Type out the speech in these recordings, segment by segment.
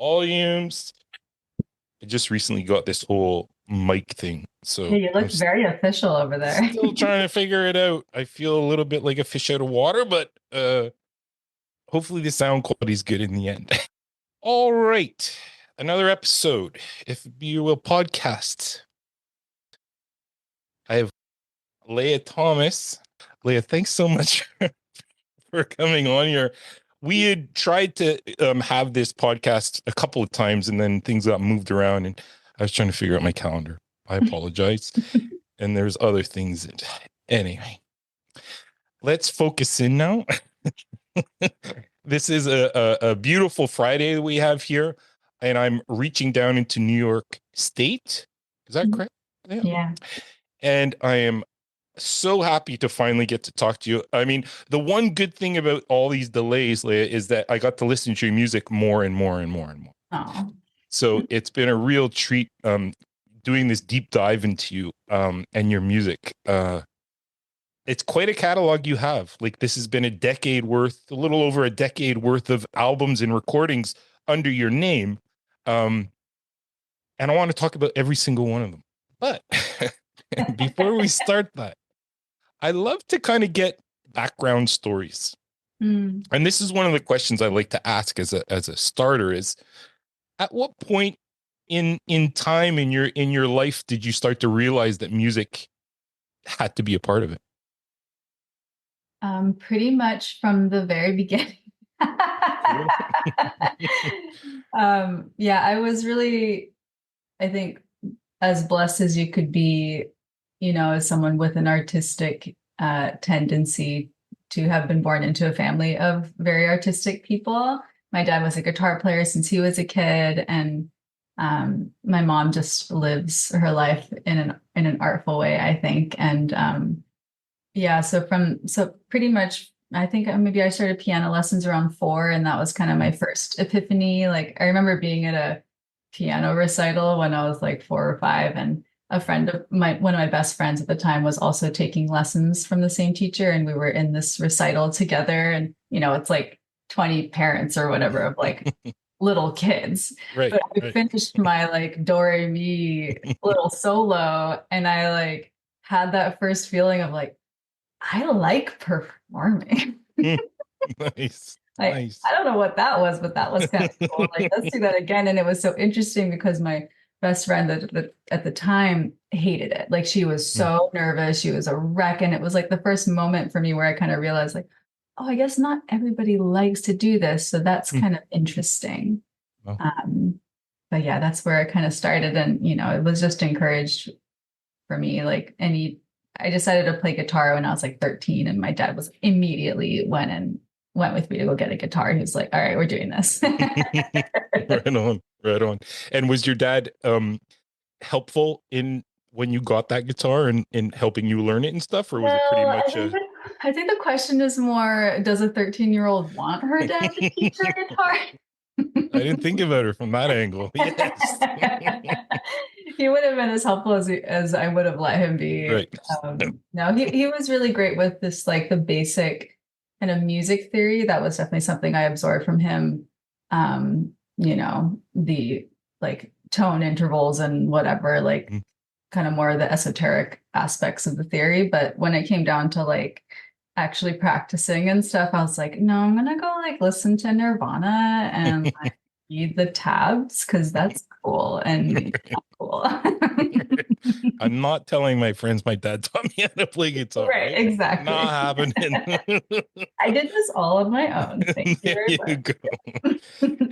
volumes. I just recently got this whole mic thing, Yeah, so you I'm look very official over there. still trying to figure it out. I feel a little bit like a fish out of water, but hopefully the sound quality is good in the end. All right, another episode, if you will, podcast. I have Lea Thomas. Lea, thanks so much for coming on here. We had tried to have this podcast a couple of times, and then things got moved around, and I was trying to figure out my calendar. I apologize. And there's other things. Anyway, let's focus in now. This is a beautiful Friday that we have here, and I'm reaching down into New York State. Is that correct? Yeah. Yeah. And I am so happy to finally get to talk to you. I mean, the one good thing about all these delays, Leah, is that I got to listen to your music more and more and more and more. Oh. So it's been a real treat doing this deep dive into you and your music. It's quite a catalog you have. Like, this has been a little over a decade worth of albums and recordings under your name. And I want to talk about every single one of them. But before we start that, I love to kind of get background stories. Mm. And this is one of the questions I like to ask as a starter is, at what point in time in your life did you start to realize that music had to be a part of it? Pretty much from the very beginning. Cool. Yeah, I was really, I think, as blessed as you could be, as someone with an artistic tendency to have been born into a family of very artistic people. My dad was a guitar player since he was a kid, and my mom just lives her life in an artful way, I think. And yeah, so pretty much, I think maybe I started piano lessons around 4, and that was kind of my first epiphany. Like, I remember being at a piano recital when I was like 4 or 5, and one of my best friends at the time was also taking lessons from the same teacher, and we were in this recital together. And it's like 20 parents or whatever of like little kids. Right, But I right. finished my like do re mi little solo, and I like had that first feeling of like, I like performing. Nice, Like, I nice. don't know what that was, but that was kind of cool. Like, let's do that again. And it was so interesting because my best friend at the time hated it. Like, she was so nervous. She was a wreck. And it was like the first moment for me where I kind of realized, like, oh, I guess not everybody likes to do this. So that's kind of interesting. Well, Um, but yeah, that's where I kind of started. And, it was just encouraged for me. Like, I decided to play guitar when I was like 13, and my dad was immediately went with me to go get a guitar. He was like, all right, we're doing this. right on, right on. And was your dad helpful in when you got that guitar and in helping you learn it and stuff, or was it pretty Well, much a I think the question is more, does a 13-year-old want her dad to teach her guitar? I didn't think about it from that angle. Yes. He would have been as helpful as I would have let him be. Right. No, he was really great with this, like the basic kind of music theory. That was definitely something I absorbed from him. The like tone intervals and whatever, like Mm. kind of more of the esoteric aspects of the theory. But when it came down to like actually practicing and stuff, I was like, no, I'm gonna go like listen to Nirvana and like read the tabs because that's cool and cool. I'm not telling my friends my dad taught me how to play guitar, Right, right? Not exactly. happening. I did this all on my own. Thank you There very you go. much.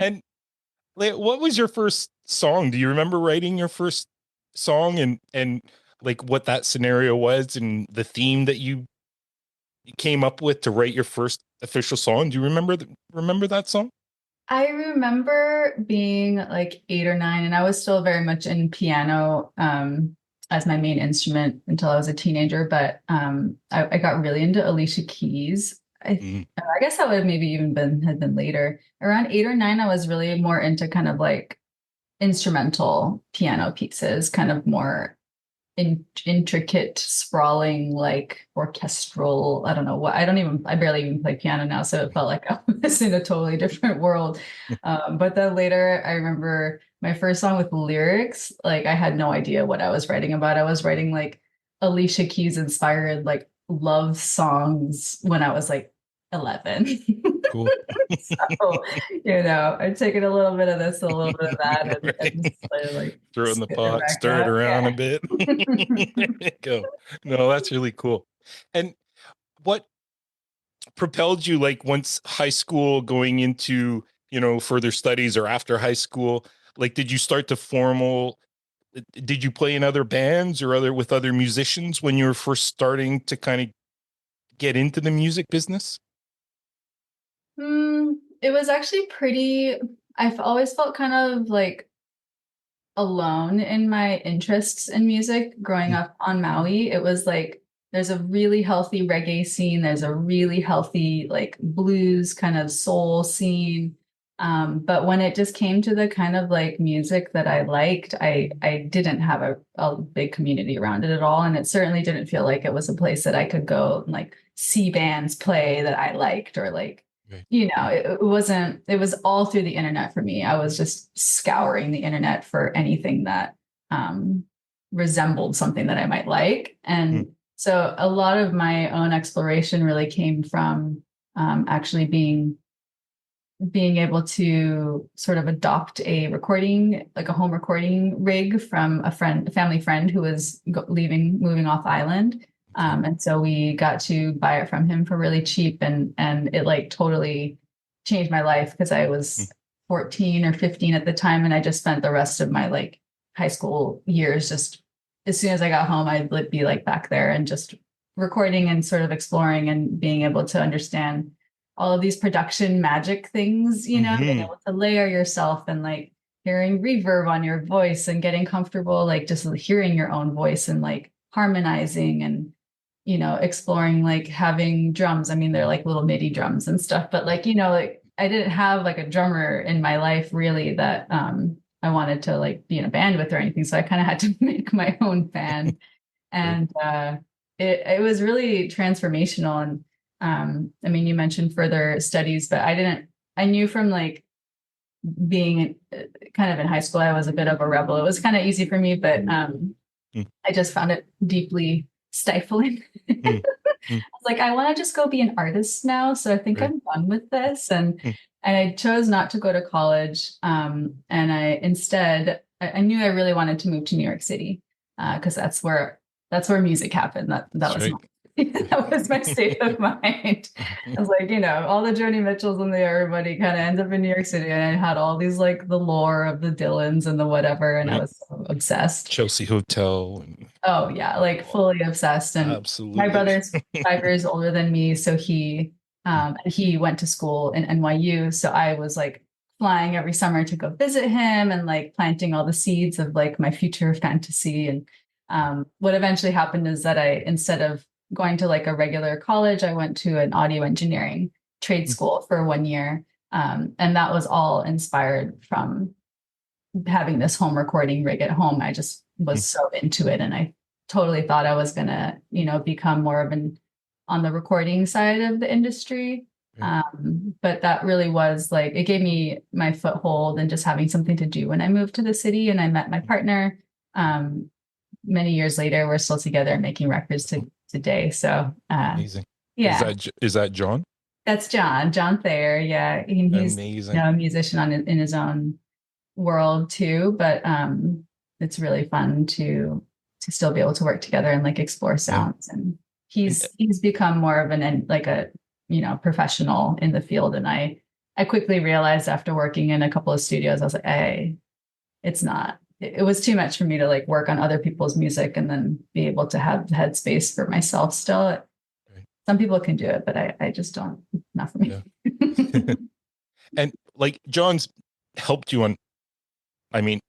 And like, what was your first song? Do you remember writing your first song and like what that scenario was and the theme that you came up with to write your first official song? Do you remember that song? I remember being like 8 or 9, and I was still very much in piano as my main instrument until I was a teenager. But I got really into Alicia Keys. Mm. I guess that would have maybe even had been later. Around 8 or 9, I was really more into kind of like instrumental piano pieces, kind of more intricate, sprawling, like orchestral. I don't know what. I barely even play piano now, so it felt like I was in a totally different world. But then later, I remember my first song with lyrics. Like I had no idea what I was writing about. I was writing like Alicia Keys inspired like love songs when I was like 11. Cool. So, I'd taken a little bit of this, a little bit of that, and just like Throw it in the spit it pot, back stir it out. around a Yeah. bit. There you go. No, that's really cool. And what propelled you, like once high school, going into, further studies or after high school? Like, did you start to did you play in other bands or with other musicians when you were first starting to kind of get into the music business? It was actually I've always felt kind of like alone in my interests in music growing Mm, up on Maui. It was like there's a really healthy reggae scene, there's a really healthy like blues kind of soul scene. But when it just came to the kind of like music that I liked, I didn't have a big community around it at all. And it certainly didn't feel like it was a place that I could go and like see bands play that I liked or like right. it wasn't, it was all through the internet for me. I was just scouring the internet for anything that um, resembled something that I might like. Mm, And so a lot of my own exploration really came from actually being able to sort of adopt a recording, like a home recording rig from a family friend who was moving off island. okay. And so we got to buy it from him for really cheap, and it like totally changed my life because I Mm, was 14 or 15 at the time, and I just spent the rest of my like high school years just as soon as I got home, I'd be like back there and just recording and sort of exploring and being able to understand all of these production magic things, being mhm, able to layer yourself and like hearing reverb on your voice and getting comfortable, like just hearing your own voice and like harmonizing and, exploring like having drums. I mean, they're like little MIDI drums and stuff, but like, like I didn't have like a drummer in my life really that I wanted to like be in a band with or anything. So I kind of had to make my own band. right. And it was really transformational. And I mean, you mentioned further studies, but I knew from like being kind of in high school, I was a bit of a rebel. It was kind of easy for me, but Mm, I just found it deeply stifling. mm, mm, Was like, I want to just go be an artist now. So I think right. I'm done with this. And Mm, I chose not to go to college. And I knew I really wanted to move to New York City because that's where music happened. That that's was right. my that was my state of mind. I was like, all the Joni Mitchells and the everybody kind of ends up in New York City, and I had all these like the lore of the Dylans and the whatever, and I Right. was so obsessed. Chelsea Hotel. Oh yeah, like Oh, fully obsessed. And my absolutely. brother's 5 years older than me, so he went to school in NYU. So I was like flying every summer to go visit him and like planting all the seeds of like my future fantasy. And what eventually happened is that I instead of going to like a regular college, I went to an audio engineering trade Mm, school for 1 year. And that was all inspired from having this home recording rig at home. I just mm, was so into it, and I totally thought I was gonna, become more of an on the recording side of the industry. right. But that really was like it gave me my foothold and just having something to do when I moved to the city and I met my partner. Um, Many years later, we're still together and making records to today. So Amazing. yeah, Is that John? that's John Thayer. Yeah, he's Amazing. a musician in his own world too, but it's really fun to still be able to work together and like explore Yeah. sounds. And And he's become more of like a professional in the field. And I quickly realized after working in a couple of studios, I was like, hey, it's not. It was too much for me to like work on other people's music and then be able to have headspace for myself still. right. Some people can do it, but I just don't. Not for me. Yeah. And like John's helped you on, I mean,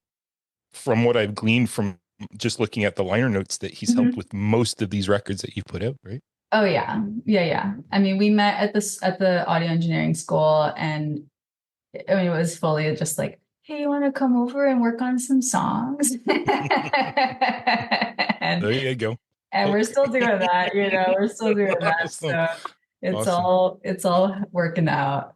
from what I've gleaned from just looking at the liner notes, that he's helped Mhm. with most of these records that you put out, right? Oh yeah. Yeah, yeah. I mean, we met at the audio engineering school, and I mean it was fully just like, hey, you want to come over and work on some songs? There you go. And we're still doing that, we're still doing that. Awesome. So Awesome. it's all working out.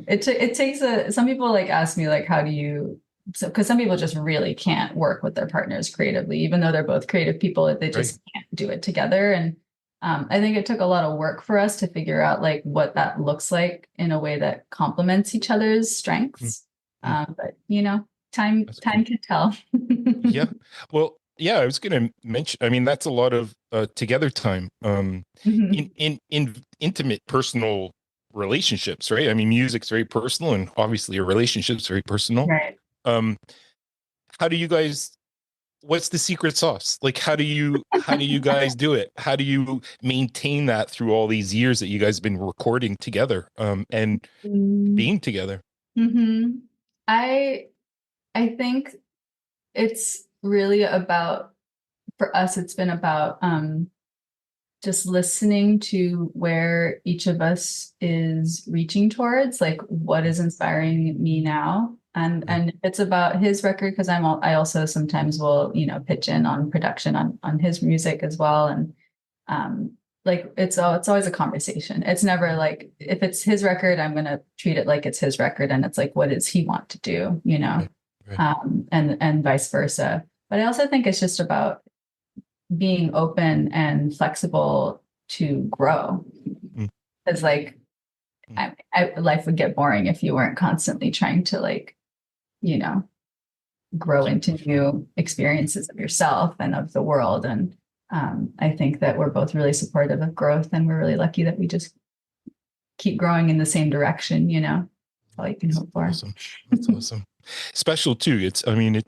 It takes some people like ask me like, how do you, so, because some people just really can't work with their partners creatively, even though they're both creative people, they Right. just can't do it together. And I think it took a lot of work for us to figure out like what that looks like in a way that complements each other's Mm, strengths. mm. But time That's cool. can tell. Yeah. Well, yeah, I was going to mention, I mean, that's a lot of together time Mhm. in intimate personal relationships, right? I mean, music's very personal and obviously a relationship's very personal. Right. Um, how do you guys, what's the secret sauce? Like, how do you guys do it? How do you maintain that through all these years that you guys have been recording together and being together? Mm-hmm. I I think it's really about, for us, it's been about just listening to where each of us is reaching towards, like what is inspiring me now. Right. And it's about his record because I also sometimes will, pitch in on production on his music as well. And like it's always a conversation. It's never like if it's his record, I'm gonna treat it like it's his record and it's like what does he want to do, Right. Right. and vice versa. But I also think it's just about being open and flexible to grow. Mm, Because like mm. life would get boring if you weren't constantly trying to like, you know, grow Keep into pushing. new experiences of yourself and of the world. And I think that we're both really supportive of growth, and we're really lucky that we just keep growing in the same direction. That's all you can That's hope for. awesome. That's awesome. Special too. I mean,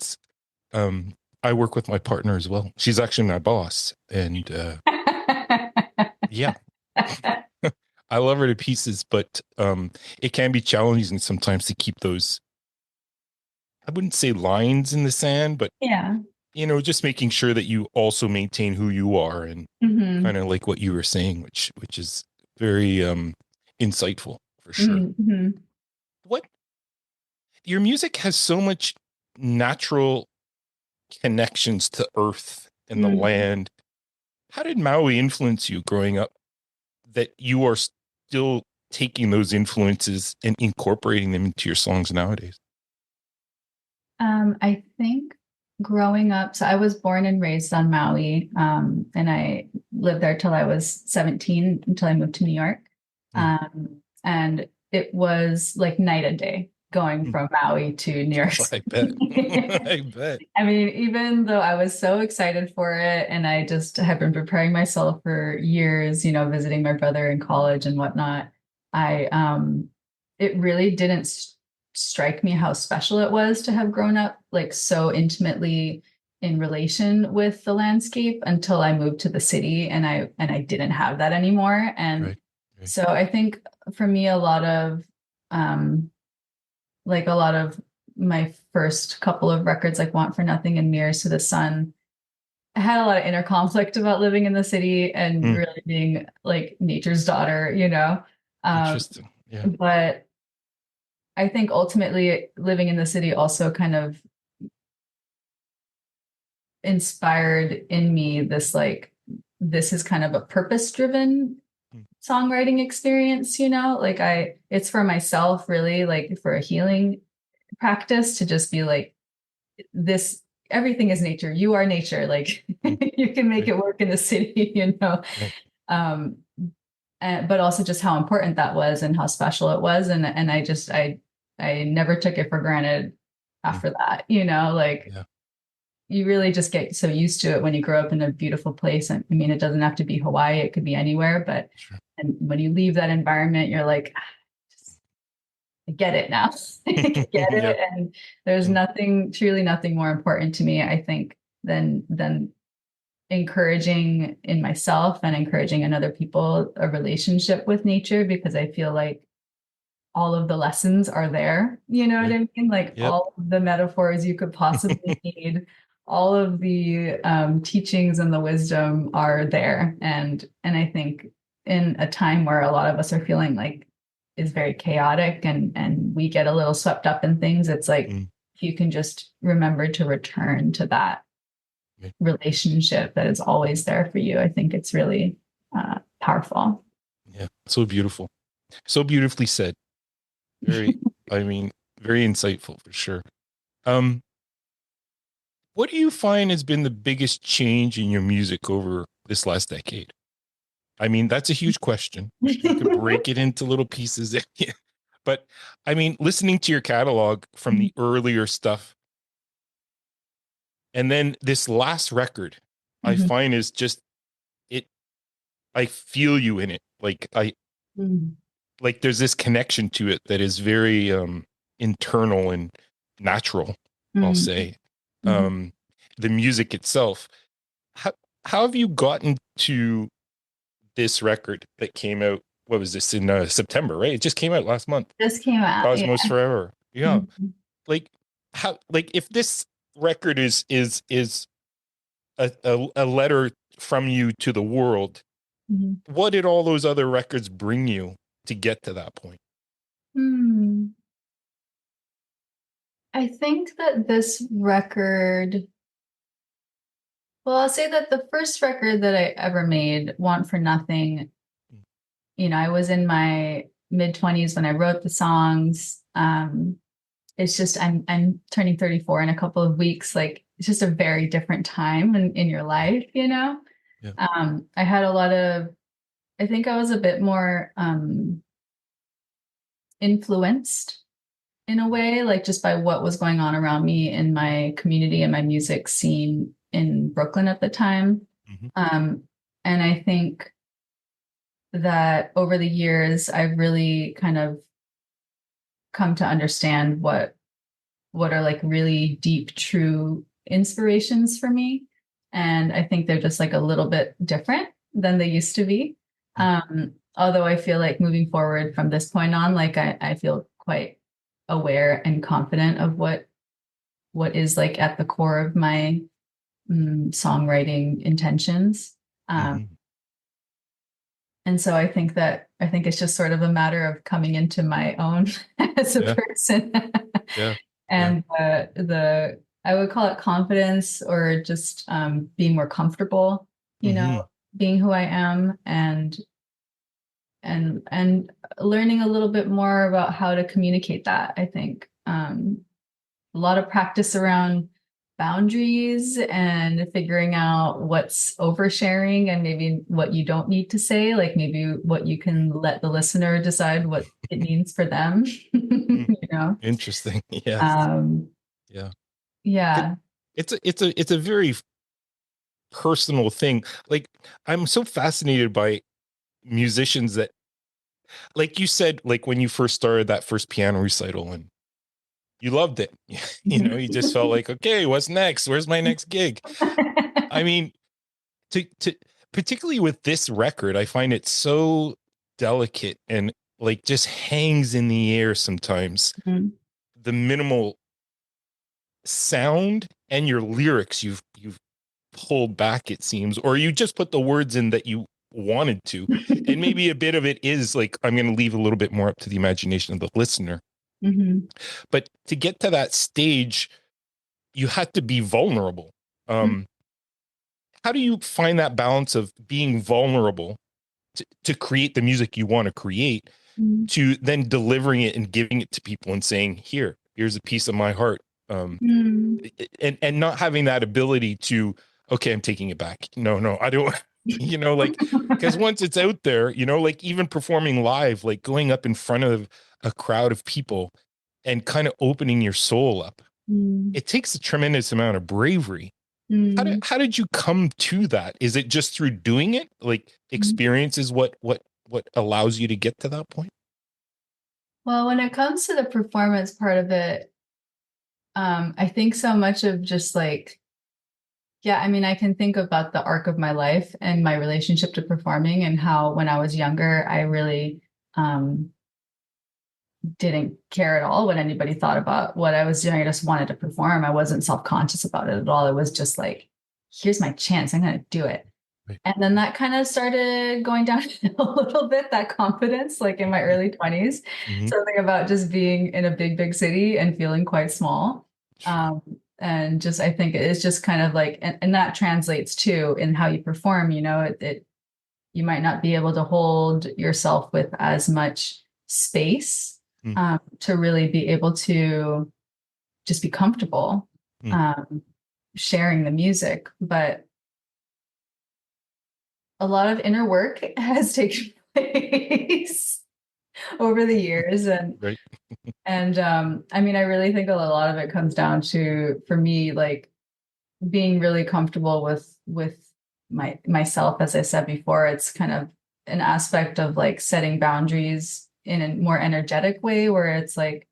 um, I work with my partner as well. She's actually my boss. And yeah, I love her to pieces, but it can be challenging sometimes to keep those, I wouldn't say lines in the sand, but Yeah. just making sure that you also maintain who you are and Hmm. kind of like what you were saying, which is very insightful for sure. Hmm. What your music has so much natural connections to earth and the Hmm. land. How did Maui influence you growing up that you are still taking those influences and incorporating them into your songs nowadays? I think growing up, so I was born and raised on Maui, and I lived there till I was 17 until I moved to New York. Mm, And it was like night and day going mm. from Maui to New York I bet. City. I bet. I mean, even though I was so excited for it and I just have been preparing myself for years, visiting my brother in college and whatnot, it really didn't strike me how special it was to have grown up like so intimately in relation with the landscape until I moved to the city and I didn't have that anymore. And Right. Right. so I think for me, um, a lot of my first couple of records, like Want for Nothing and Mirrors to the Sun, I had a lot of inner conflict about living in the city and Mm, really being like nature's daughter. Um, interesting. Yeah. but I think ultimately living in the city also kind of inspired in me this like, this is kind of a purpose driven Mm, songwriting experience, like it's for myself really, like for a healing practice to just be like, this everything is nature, you are nature, like mm. you can make Right. it work in the city. Right. um but also just how important that was and how special it was, and I never took it for granted Mm, after that, like yeah. you really just get so used to it when you grow up in a beautiful place. I mean, it doesn't have to be Hawaii, it could be anywhere, but Sure. and when you leave that environment, you're like, just, I get it now. I get Yeah. it. And there's Mm, truly nothing more important to me, I think, than encouraging in myself and encouraging in other people a relationship with nature, because I feel like all of the lessons are there. You know what right. I mean? Like Yep. all of the metaphors you could possibly need, all of the teachings and the wisdom are there. And I think in a time where a lot of us are feeling like is very chaotic and we get a little swept up in things, it's like Mm, if you can just remember to return to that relationship that is always there for you. I think it's really powerful. Yeah. So beautiful. So beautifully said. Very, I mean, very insightful for sure. Um, what do you find has been the biggest change in your music over this last decade? I mean, that's a huge question. You could break it into little pieces. But I mean, listening to your catalog from the earlier stuff and then this last record, I Mhm. find is just it, I feel you in it. Mhm. Like there's this connection to it that is very internal and natural, I'll Mhm. say. Mhm. Um, the music itself. How how have you gotten to this record that came out? What was this in September? Right, it just came out last month. This came out, yeah. Cosmos Forever. Yeah, Mhm. like how? Like if this record is a letter from you to the world, Mhm. what did all those other records bring you to get to that point? Hmm. I think that this record, well, I'll say that the first record that I ever made, Want for Nothing, I was in my mid 20s when I wrote the songs. It's just I'm turning 34 in a couple of weeks. Like it's just a very different time in your life. Yeah. I had a lot of, I think I was a bit more influenced in a way, like just by what was going on around me in my community and my music scene in Brooklyn at the time. Mm-hmm. Um, and I think that over the years, I've really kind of come to understand what are like really deep, true inspirations for me. And I think they're just like a little bit different than they used to be. Although I feel like moving forward from this point on, like I feel quite aware and confident of what is like at the core of my songwriting intentions. Um, Mm-hmm. and so I think it's just sort of a matter of coming into my own as a Yeah. person. Yeah. Yeah. And the I would call it confidence or just being more comfortable, Mm-hmm. being who I am and learning a little bit more about how to communicate that. I think a lot of practice around boundaries and figuring out what's oversharing and maybe what you don't need to say, like maybe what you can let the listener decide what it means for them, Mm. you know? Interesting. Yes. Um, Yeah. It, yeah. it's a very personal thing. Like I'm so fascinated by musicians that, like you said, like when you first started that first piano recital and you loved it. You just felt like, okay, what's next? Where's my next gig? I mean, to particularly with this record, I find it so delicate and like just hangs in the air sometimes. Mhm. The minimal sound and your lyrics you've pulled back, it seems, or you just put the words in that you wanted to. And maybe a bit of it is like, I'm going to leave a little bit more up to the imagination of the listener. Mhm. But to get to that stage, you had to be vulnerable. Mhm. Um, how do you find that balance of being vulnerable to create the music you want to create, to then delivering it and giving it to people and saying, here's a piece of my heart. Mhm. And not having that ability to, okay, I'm taking it back. No, I don't, like, because once it's out there, like even performing live, like going up in front of a crowd of people and kind of opening your soul up, Mhm. it takes a tremendous amount of bravery. Mhm. How did you come to that? Is it just through doing it? Like experience is what allows you to get to that point? Well, when it comes to the performance part of it, I think so much of just like, yeah, I mean, I can think about the arc of my life and my relationship to performing and how when I was younger, I really um, didn't care at all what anybody thought about what I was doing. I just wanted to perform. I wasn't self-conscious about it at all. It was just like, here's my chance. I'm going to do it. Right. And then that kind of started going down a little bit, that confidence, like in my early 20s, Mm-hmm. something about just being in a big, big city and feeling quite small. Sure. and just I think it's just kind of like, and that translates too in how you perform. You might not be able to hold yourself with as much space Mm, to really be able to just be comfortable mm, um, sharing the music. But a lot of inner work has taken place over the years, right. I mean, I really think a lot of it comes down to, for me, like being really comfortable with myself. As I said before, it's kind of an aspect of like setting boundaries in a more energetic way, where it's like,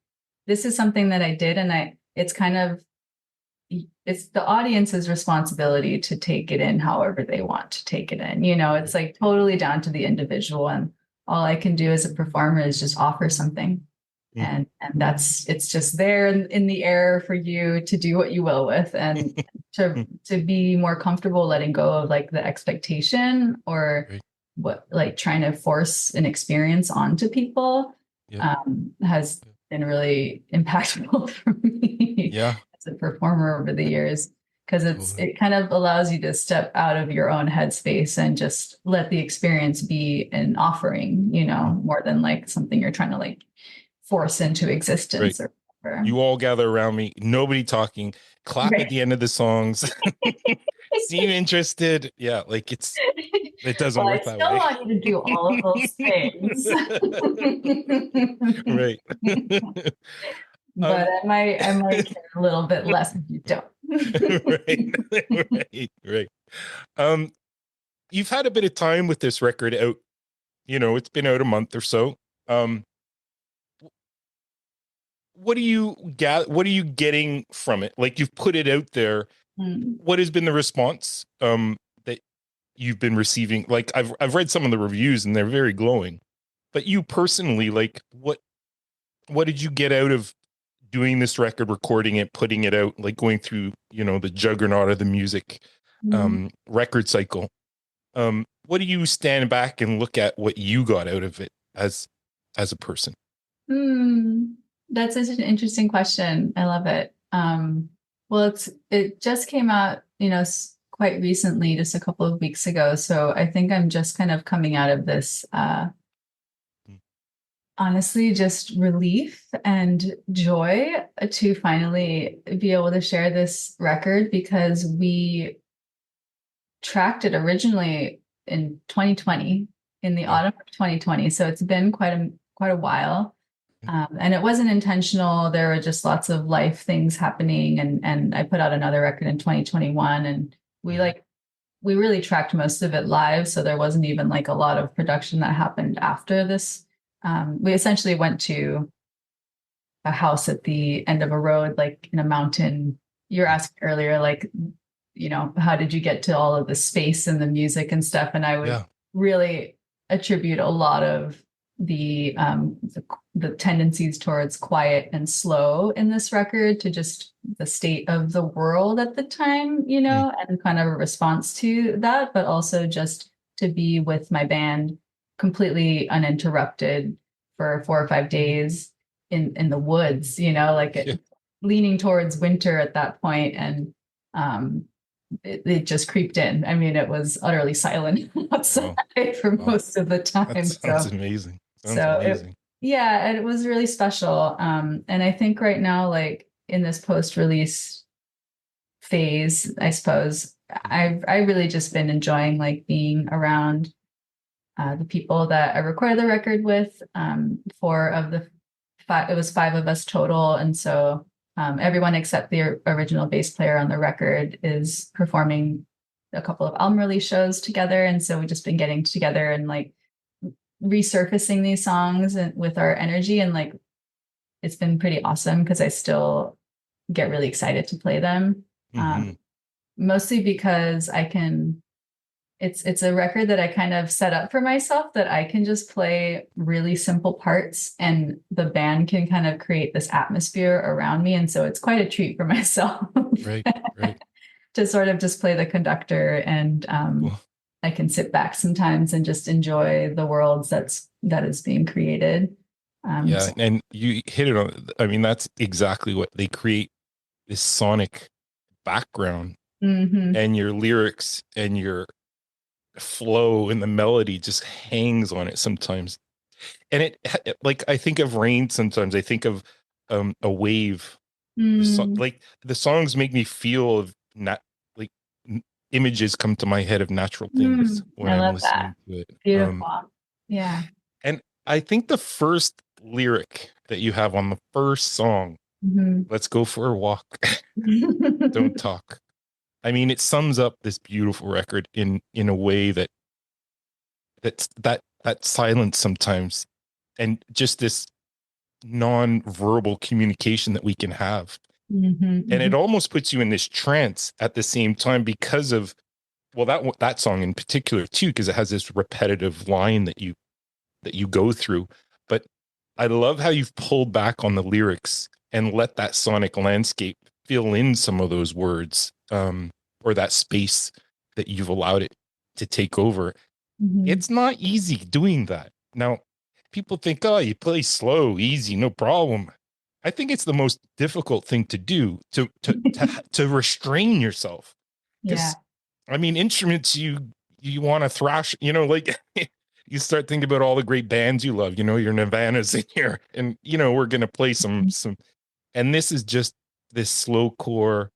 this is something that I did, and it's kind of, it's the audience's responsibility to take it in however they want to take it in. It's like totally down to the individual, and all I can do as a performer is just offer something. Mm. And it's just there in the air for you to do what you will with, and to Mm, to be more comfortable letting go of like the expectation, or right. what, like trying to force an experience onto people, Yeah. has been really impactful for me Yeah. as a performer over the years, because Totally. it kind of allows you to step out of your own headspace and just let the experience be an offering, Mm, more than like something you're trying to like force into right. existence or whatever. You all gather around me, nobody talking, clap at Right. the end of the songs, seem interested. Yeah, like it doesn't Well, I work that still way. want you to do all of those things. But um, I might care a little bit less if you don't. right, right. Um, you've had a bit of time with this record out. It's been out a month or so. Um, what are you getting from it? Like, you've put it out there. Hmm. What has been the response that you've been receiving? Like, I've read some of the reviews and they're very glowing. But you personally, like, what did you get out of doing this record, recording it, putting it out, like going through, the juggernaut of the music Hmm. record cycle? What do you stand back and look at what you got out of it as a person? Hmm. That's such an interesting question. I love it. Well, it just came out, quite recently, just a couple of weeks ago. So I think I'm just kind of coming out of this, honestly, just relief and joy to finally be able to share this record, because we tracked it originally in 2020, in the Yeah. autumn of 2020. So it's been quite a while. And it wasn't intentional. There were just lots of life things happening, and I put out another record in 2021, and we Mhm. like we really tracked most of it live. So there wasn't even like a lot of production that happened after this. We essentially went to a house at the end of a road, like in a mountain. You're asking earlier, like, how did you get to all of the space and the music and stuff? And I would Yeah. really attribute a lot of the tendencies towards quiet and slow in this record to just the state of the world at the time, Mm. and kind of a response to that, but also just to be with my band completely uninterrupted for 4 or 5 days in the woods, like Yeah. leaning towards winter at that point, and um, it just creeped in. I mean, it was utterly silent outside Wow. for Wow. most of the That time. sounds So, amazing. Sounds so it, amazing. yeah, it was really special. And I think right now, like in this post-release phase, I suppose I really just been enjoying like being around the people that I recorded the record with. Four of the five, it was five of us total, and so everyone except the original bass player on the record is performing a couple of album release shows together, and so we've just been getting together and like resurfacing these songs and with our energy, and like it's been pretty awesome because I still get really excited to play them. Hmm. Um, Mostly because I can it's a record that I kind of set up for myself, that I can just play really simple parts and the band can kind of create this atmosphere around me. And so it's quite a treat for myself Right. Right. to sort of just play the conductor, and Cool. I can sit back sometimes and just enjoy the worlds that is being created. Yeah. So And you hit it on. I mean, that's exactly what they create, this sonic. background, Hmm. and your lyrics and your flow and the melody just hangs on it sometimes. And like, I think of rain sometimes. I think of a wave. Mm, Like, the songs make me feel of not like images come to my head of natural things when I I'm love that. listening to it. Beautiful. Yeah. And I think the first lyric that you have on the first song, Hmm. "Let's go for a walk, don't talk." I mean, it sums up this beautiful record in a way that silence sometimes, and just this non-verbal communication that we can have. And it Hmm. almost puts you in this trance at the same time because of, well, that song in particular too, because it has this repetitive line that you go through. But I love how you've pulled back on the lyrics and let that sonic landscape fill in some of those words, or that space that you've allowed it to take over. Hmm. It's not easy doing that. Now, people think, oh, you play slow, easy, no problem. I think it's the most difficult thing to do, to restrain yourself. Yeah. Because, I mean, instruments, you want to thrash, like, you start thinking about all the great bands you love, your Nirvana's in here, and we're gonna play some, and this is just this slow core,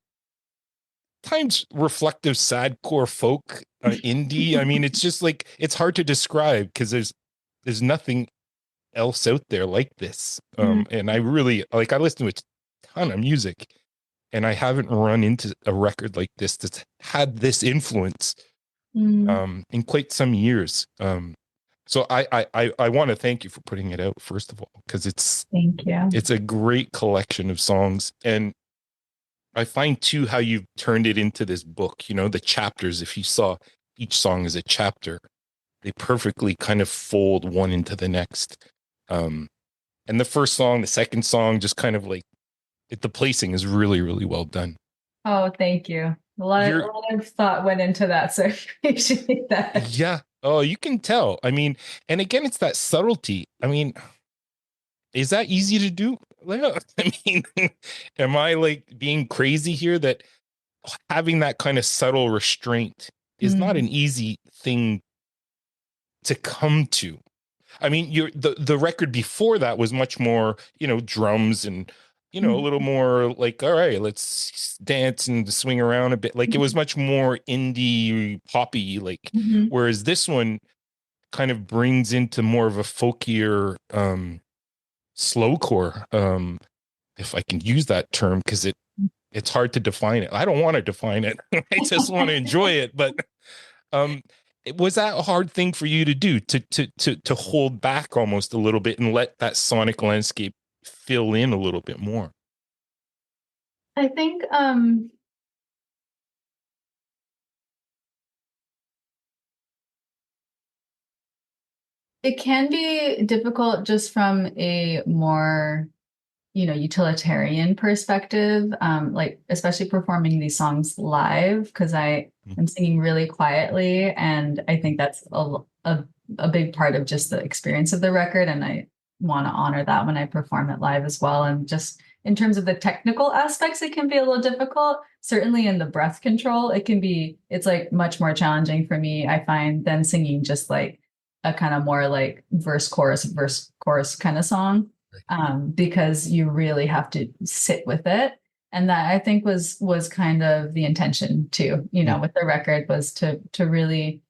times reflective sad core folk, indie. I mean, it's just like, it's hard to describe because there's nothing else out there like this. And I really, like, I listen to a ton of music, and I haven't run into a record like this that's had this influence Mm, in quite some years. So I want to thank you for putting it out, first of all, because thank you. it's a great collection of songs. And I find too how you've turned it into this book, the chapters. If you saw each song as a chapter, they perfectly kind of fold one into the next. Um, and the first song, the second song, just kind of like the placing is really, really well done. Oh, thank you. A You're, lot of thought went into that, so I appreciate that. yeah. Oh, you can tell. I mean, and again, it's that subtlety. I mean, is that easy to do? Well, I mean, am I like being crazy here that having that kind of subtle restraint is not an Mm, easy thing to come to? I mean, the record before that was much more, drums and, a little mm, more like, all right, let's dance and swing around a bit. Like, it was much more indie poppy, like, mhm, whereas this one kind of brings into more of a folkier, slowcore, if I can use that term, because it's hard to define it. I don't want to define it. I just want to enjoy it. But um, was that a hard thing for you to do, to hold back almost a little bit and let that sonic landscape fill in a little bit more? I think it can be difficult just from a more, utilitarian perspective, like especially performing these songs live, because I am singing really quietly, and I think that's a big part of just the experience of the record, and I want to honor that when I perform it live as well. And just in terms of the technical aspects, it can be a little difficult. Certainly in the breath control, it's like much more challenging for me, I find, than singing just like a kind of more like verse chorus kind of song, because you really have to sit with it. And that, I think, was kind of the intention too, Mm, with the record, was to really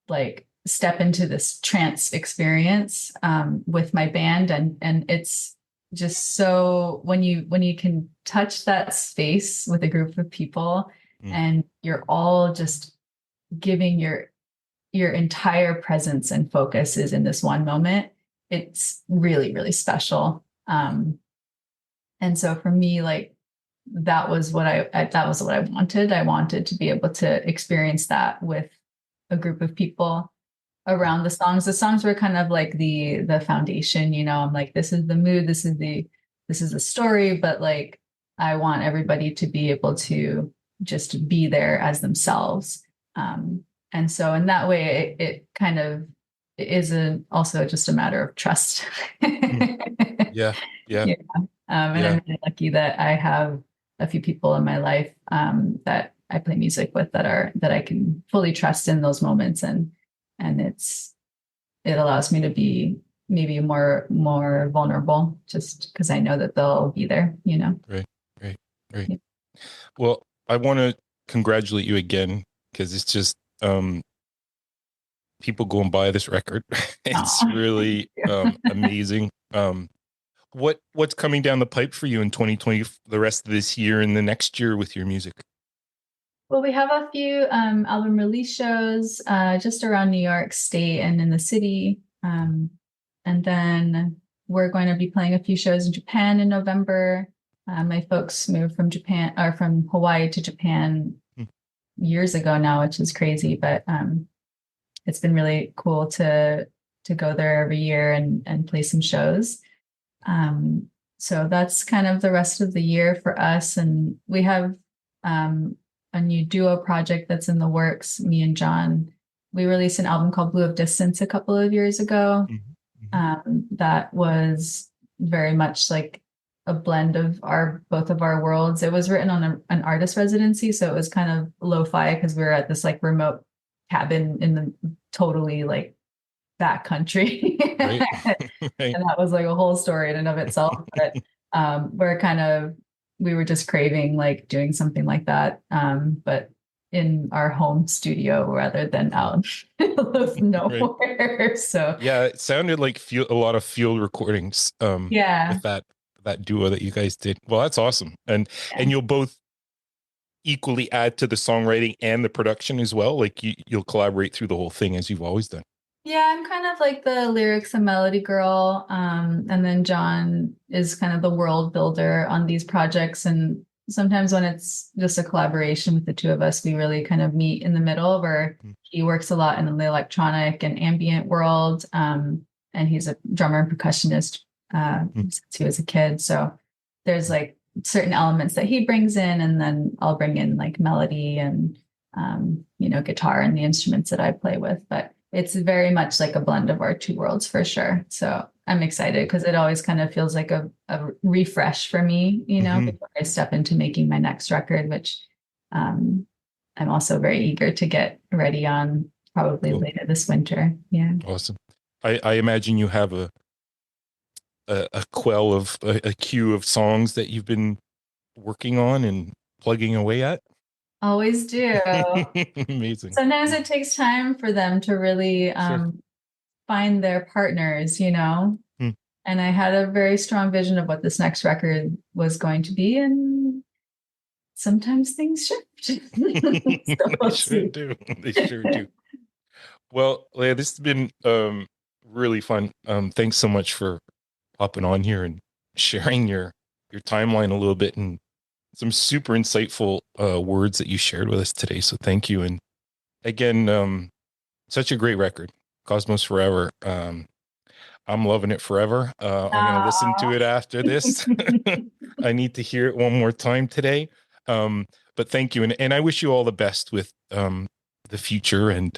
like step into this trance experience, with my band, and it's just so, when you can touch that space with a group of people, mm, and you're all just giving your entire presence and focus is in this one moment. It's really, really special. And so for me, like, that was what I wanted. I wanted to be able to experience that with a group of people mm, around the songs. The songs were kind of like the foundation, I'm like, this is the mood, this is the story, but like, I want everybody to be able to just be there as themselves. And so in that way, it kind of is also just a matter of trust. mm. Yeah, yeah, Yeah. And yeah. I'm really lucky that I have a few people in my life that I play music with that I can fully trust in those moments, and it allows me to be maybe more vulnerable just because I know that they'll be there, you know. Right, right, right. Yeah. Well, I want to congratulate you again, because it's just people go and buy this record. It's really amazing. What's coming down the pipe for you in 2020, the rest of this year and the next year with your music? Well, we have a few album release shows just around New York State and in the city. And then we're going to be playing a few shows in Japan in November. My folks moved from Japan or from Hawaii to Japan years ago now, which is crazy, but it's been really cool to go there every year and play some shows. So that's kind of the rest of the year for us. And we have a new duo project that's in the works, me and John. We released an album called Blue of Distance a couple of years ago. That was very much like a blend of both of our worlds. It was written on an artist residency, so it was kind of lo-fi because we were at this like remote cabin in the totally like back country. Right. Right. And that was like a whole story in and of itself. But we were just craving like doing something like that, but in our home studio rather than out in the middle of nowhere. Right. So yeah, it sounded like a lot of field recordings. With that duo that you guys did. Well, that's awesome, and you'll both equally add to the songwriting and the production as well. Like you'll collaborate through the whole thing as you've always done. Yeah, I'm kind of like the lyrics and melody girl. And then John is kind of the world builder on these projects. And sometimes when it's just a collaboration with the two of us, we really kind of meet in the middle where he works a lot in the electronic and ambient world. And he's a drummer and percussionist since he was a kid. So there's like certain elements that he brings in, and then I'll bring in like melody and, guitar and the instruments that I play with. But it's very much like a blend of our two worlds for sure. So I'm excited because it always kind of feels like a refresh for me, before I step into making my next record, which I'm also very eager to get ready on probably later this winter. Yeah. Awesome. I imagine you have a queue of songs that you've been working on and plugging away at. Always do. Amazing. Sometimes it takes time for them to really find their partners, And I had a very strong vision of what this next record was going to be, and sometimes things shift. They sure do. They sure do. Well, Lea, this has been really fun. Thanks so much for hopping on here and sharing your timeline a little bit, and some super insightful words that you shared with us today. So thank you. And again, such a great record, Cosmos Forever. I'm loving it forever. I'm going to listen to it after this. I need to hear it one more time today. But thank you. And I wish you all the best with the future and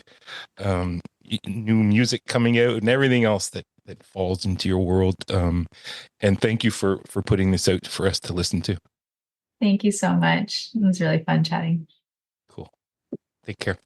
new music coming out and everything else that falls into your world. And thank you for putting this out for us to listen to. Thank you so much. It was really fun chatting. Cool. Take care.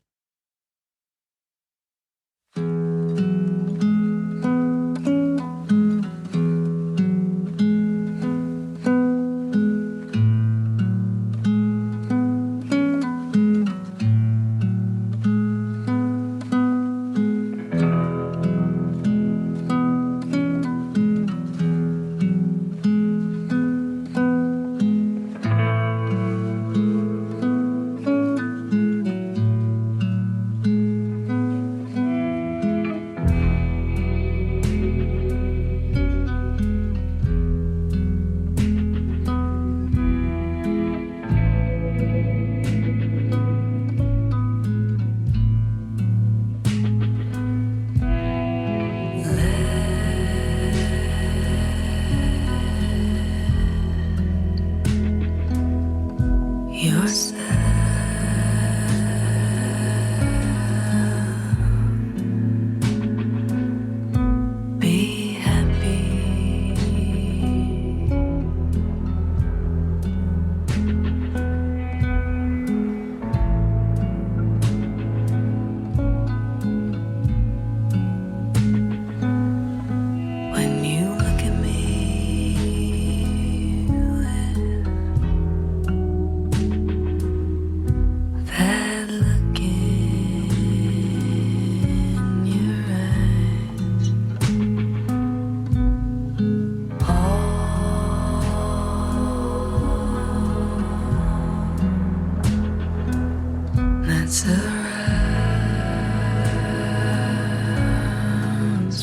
surrounds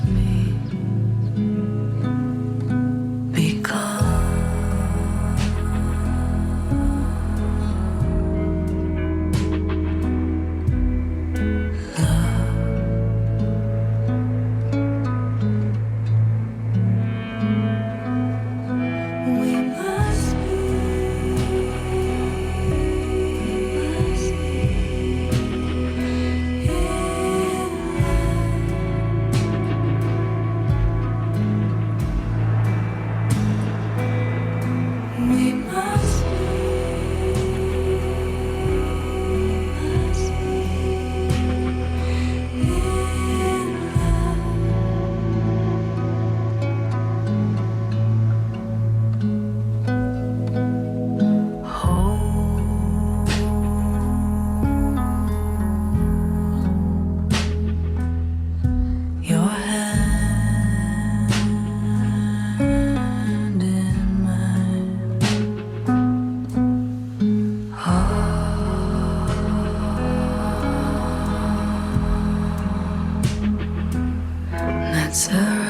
me. Surrounds